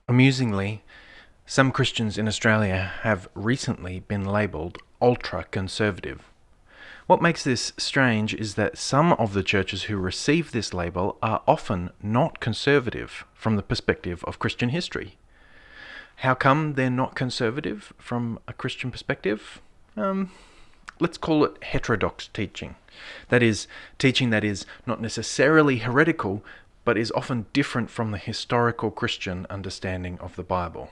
Amusingly, some Christians in Australia have recently been labelled ultra-conservative. What makes this strange is that some of the churches who receive this label are often not conservative from the perspective of Christian history. How come they're not conservative from a Christian perspective? Let's call it heterodox teaching. That is, teaching that is not necessarily heretical, but is often different from the historical Christian understanding of the Bible.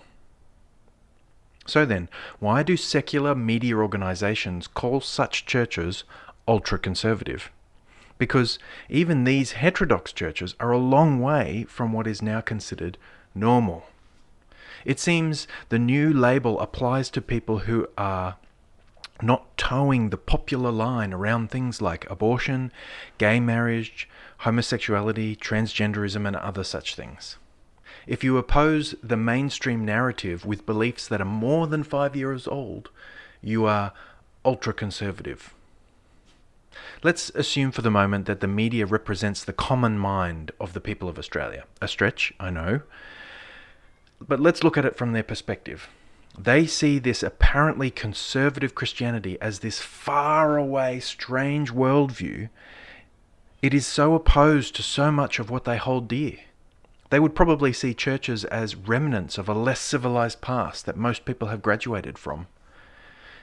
So then, why do secular media organizations call such churches ultra-conservative? Because even these heterodox churches are a long way from what is now considered normal. It seems the new label applies to people who are not towing the popular line around things like abortion, gay marriage, homosexuality, transgenderism, and other such things. If you oppose the mainstream narrative with beliefs that are more than 5 years old, you are ultra-conservative. Let's assume for the moment that the media represents the common mind of the people of Australia. A stretch, I know. But let's look at it from their perspective. They see this apparently conservative Christianity as this faraway, strange worldview. It is so opposed to so much of what they hold dear. They would probably see churches as remnants of a less civilized past that most people have graduated from.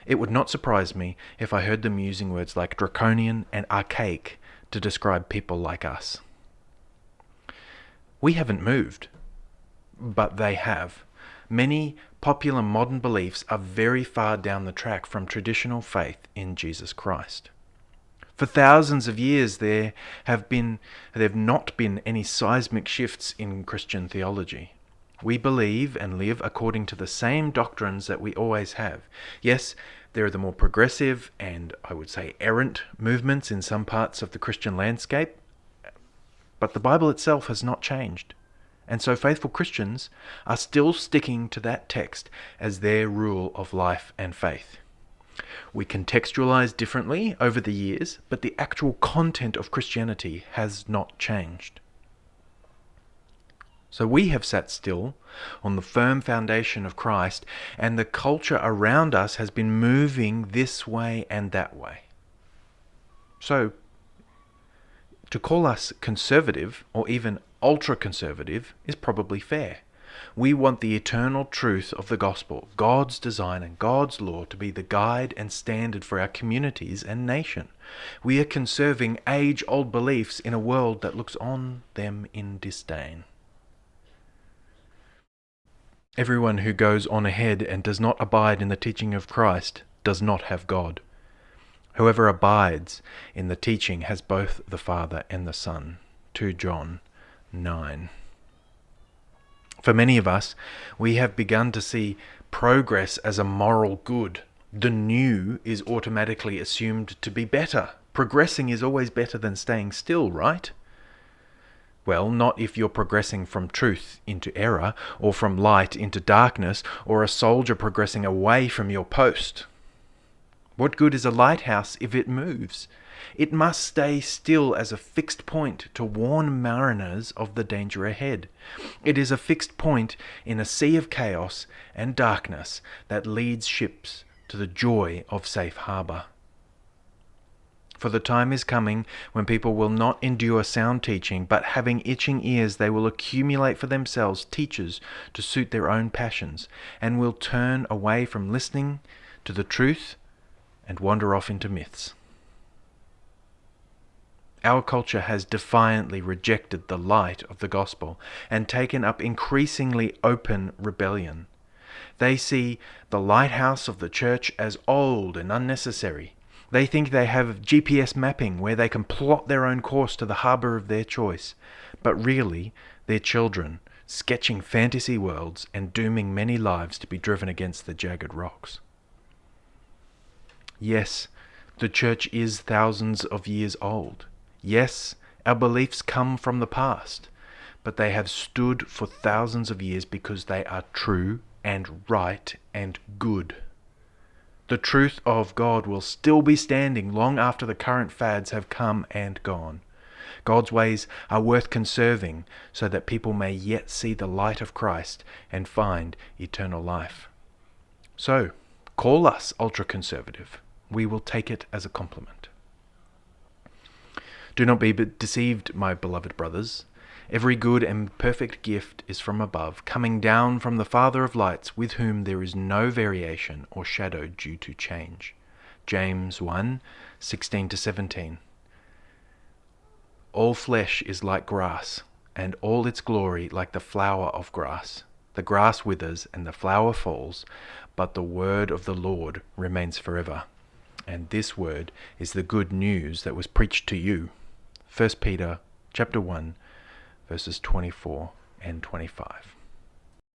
It would not surprise me if I heard them using words like draconian and archaic to describe people like us. We haven't moved, but they have. Many popular modern beliefs are very far down the track from traditional faith in Jesus Christ. For thousands of years there have not been any seismic shifts in Christian theology. We believe and live according to the same doctrines that we always have. Yes, there are the more progressive and, I would say, errant movements in some parts of the Christian landscape, but the Bible itself has not changed. And so faithful Christians are still sticking to that text as their rule of life and faith. We contextualize differently over the years, but the actual content of Christianity has not changed. So we have sat still on the firm foundation of Christ, and the culture around us has been moving this way and that way. So, to call us conservative, or even ultra-conservative, is probably fair. We want the eternal truth of the gospel, God's design and God's law to be the guide and standard for our communities and nation. We are conserving age-old beliefs in a world that looks on them in disdain. Everyone who goes on ahead and does not abide in the teaching of Christ does not have God. Whoever abides in the teaching has both the Father and the Son. 2 John 9. For many of us, we have begun to see progress as a moral good. The new is automatically assumed to be better. Progressing is always better than staying still, right? Well, not if you're progressing from truth into error, or from light into darkness, or a soldier progressing away from your post. What good is a lighthouse if it moves? It must stay still as a fixed point to warn mariners of the danger ahead. It is a fixed point in a sea of chaos and darkness that leads ships to the joy of safe harbour. For the time is coming when people will not endure sound teaching, but having itching ears they will accumulate for themselves teachers to suit their own passions, and will turn away from listening to the truth and wander off into myths. Our culture has defiantly rejected the light of the gospel and taken up increasingly open rebellion. They see the lighthouse of the church as old and unnecessary. They think they have GPS mapping where they can plot their own course to the harbour of their choice, but really they're children, sketching fantasy worlds and dooming many lives to be driven against the jagged rocks. Yes, the church is thousands of years old. Yes, our beliefs come from the past, but they have stood for thousands of years because they are true and right and good. The truth of God will still be standing long after the current fads have come and gone. God's ways are worth conserving so that people may yet see the light of Christ and find eternal life. So, call us ultra-conservative. We will take it as a compliment. Do not be deceived, my beloved brothers. Every good and perfect gift is from above, coming down from the Father of lights, with whom there is no variation or shadow due to change. James 1:16-17. All flesh is like grass, and all its glory like the flower of grass. The grass withers and the flower falls, but the word of the Lord remains forever. And this word is the good news that was preached to you. 1 Peter chapter 1, verses 24 and 25.